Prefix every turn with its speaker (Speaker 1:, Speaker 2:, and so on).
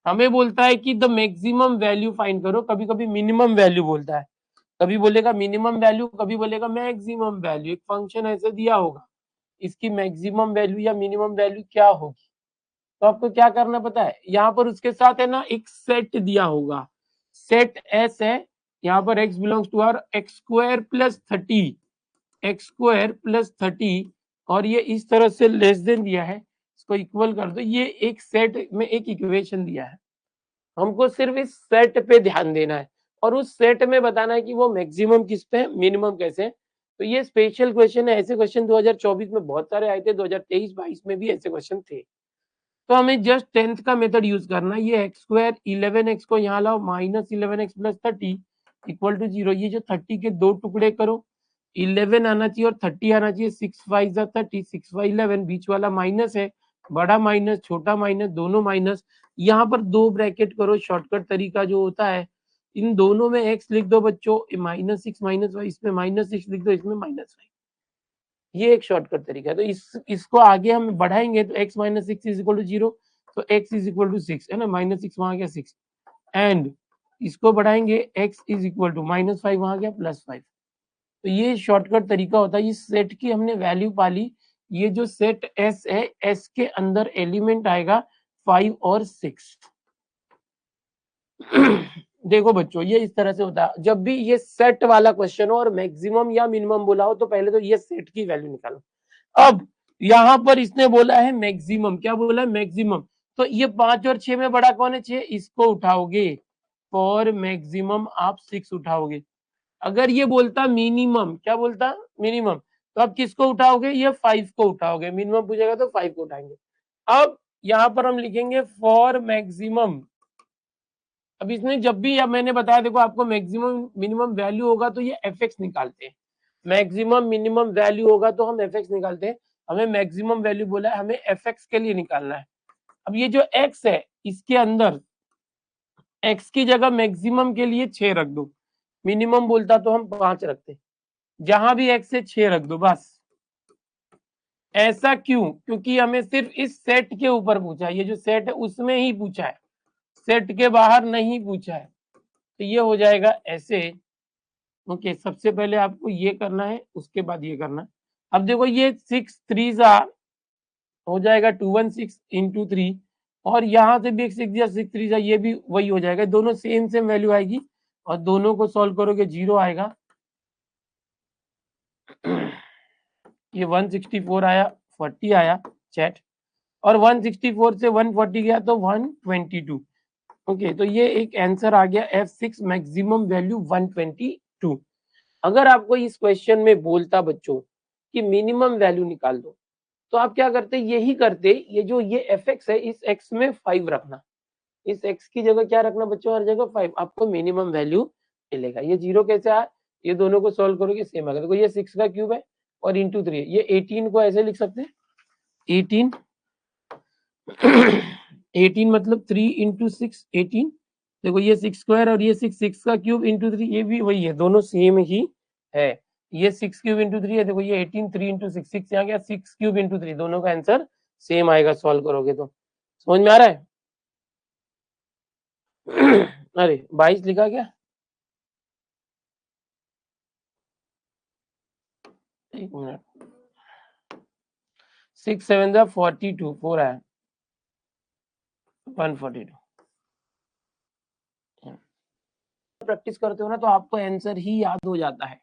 Speaker 1: हमें बोलता है कि द मैक्सिमम वैल्यू फाइंड करो, कभी कभी मिनिमम वैल्यू बोलता है, कभी बोलेगा मिनिमम वैल्यू, कभी बोलेगा मैक्सिमम वैल्यू। एक फंक्शन ऐसे दिया होगा, इसकी मैक्सिमम वैल्यू या मिनिमम वैल्यू क्या होगी, तो आपको क्या करना पता है, यहाँ पर उसके साथ है ना एक सेट दिया होगा, सेट एस है, यहाँ पर x belongs to R x square plus 30, x square plus 30, और ये इस तरह से लेस देन दिया है, इसको इक्वल कर दो। ये एक सेट में एक इक्वेशन दिया है, हमको सिर्फ इस सेट पे ध्यान देना है और उस सेट में बताना है कि वो मैक्सिमम किस पे है, मिनिमम कैसे है। तो ये स्पेशल क्वेश्चन है, ऐसे क्वेश्चन 2024 में बहुत सारे आए थे, 2023-22 में भी ऐसे क्वेश्चन थे। तो हमें जस्ट 10th का मेथड यूज करना है। ये एक्स स्क्वायर 11x को यहाँ लाओ, minus 11x plus 30 equal to 0। ये जो 30 के दो टुकड़े करो, 11 आना चाहिए और 30 आना चाहिए, 6 5 जा 30, 6 5 11, बीच वाला माइनस है, बड़ा माइनस छोटा माइनस दोनों माइनस, यहाँ पर दो ब्रैकेट करो। शॉर्टकट तरीका जो होता है, इन दोनों में x लिख दो बच्चों, -6 -5, इसमें -6 लिख दो, इसमें -5। ये एक शॉर्टकट तरीका है। तो इसको आगे हम बढ़ाएंगे तो x minus 6 is equal to 0, तो x इज इक्वल टू 6 है ना, -6 वहां गया 6, एंड इसको बढ़ाएंगे x इज इक्वल टू -5 वहां गया +5। तो ये शॉर्टकट तरीका होता है। इस सेट की हमने वैल्यू पाली, ये जो सेट S है, S के अंदर एलिमेंट आएगा 5 और 6। देखो बच्चों, ये इस तरह से होता है, जब भी ये सेट वाला क्वेश्चन हो और मैक्सिमम या मिनिमम बोला हो, तो पहले तो ये सेट की वैल्यू निकालो। अब यहाँ पर इसने बोला है मैक्सिमम, क्या बोला है, मैक्सिमम। तो ये 5 और 6 में बड़ा कौन है, 6, इसको उठाओगे, फॉर मैक्सिमम आप 6 उठाओगे। अगर ये बोलता मिनिमम, क्या बोलता, मिनिमम, तो आप किसको उठाओगे, ये 5 को उठाओगे। मिनिमम पूछेगा तो 5 को उठाएंगे। अब यहाँ पर हम लिखेंगे फॉर मैक्सिमम। अब इसने जब भी, अब मैंने बताया देखो आपको, मैक्सिमम मिनिमम वैल्यू होगा तो ये एफ निकालते हैं, मैक्सिमम मिनिमम वैल्यू होगा तो हम एफ निकालते हैं। हमें मैक्सिमम वैल्यू बोला है, हमें एफ के लिए निकालना है। अब ये जो एक्स है, इसके अंदर एक्स की जगह मैक्सिमम के लिए 6 रख दो, मिनिमम बोलता तो हम 5 रखते, जहां भी एक्स है 6 रख दो बस। ऐसा क्यों, क्योंकि हमें सिर्फ इस सेट के ऊपर पूछा है, ये जो सेट है उसमें ही पूछा है, सेट के बाहर नहीं पूछा है। तो ये हो जाएगा ऐसे। ओके, सबसे पहले आपको ये करना है, उसके बाद ये करना है। अब देखो ये 6 3 हो जाएगा 216 इंटू 3, और यहाँ से भी एक 6 या 6 3 ये भी वही हो जाएगा, दोनों सेम सेम वैल्यू आएगी और दोनों को सॉल्व करोगे 0 आएगा। ये 164 आया, 40 आया चैट, और 164 से 140 गया तो 122। ओके, तो ये एक आंसर आ गया, F6 मैक्सिमम वैल्यू 122। अगर आपको इस क्वेश्चन में बोलता बच्चों कि मिनिमम वैल्यू निकाल दो, तो आप क्या करते, यही करते, ये जो ये fx है, इस x में 5 रखना, इस x की जगह क्या रखना बच्चों, हर जगह 5, आपको मिनिमम वैल्यू मिलेगा। ये 0 कैसे आया, ये दोनों को सॉल्व करोगे सेम आएगा। देखो ये 6 का क्यूब है और इंटू 3 है, ये 18 को ऐसे लिख सकते हैं, 18 18 मतलब 3 इंटू 6 18। देखो ये 6 स्क्वायर और ये 6 का क्यूब इंटू 3, ये भी वही है, दोनों सेम ही है। ये 6 क्यूब इंटू 3 है, देखो ये 18 3 इंटू 6 6 यहाँ गया, 6 क्यूब इंटू 3, दोनों का आंसर सेम आएगा सॉल्व करोगे तो। समझ में आ रहा है? अरे 22 लिखा क्या, एक मिनट, 6 7 जा 42, 4 आया 142। प्रैक्टिस करते हो ना तो आपको आंसर ही याद हो जाता है।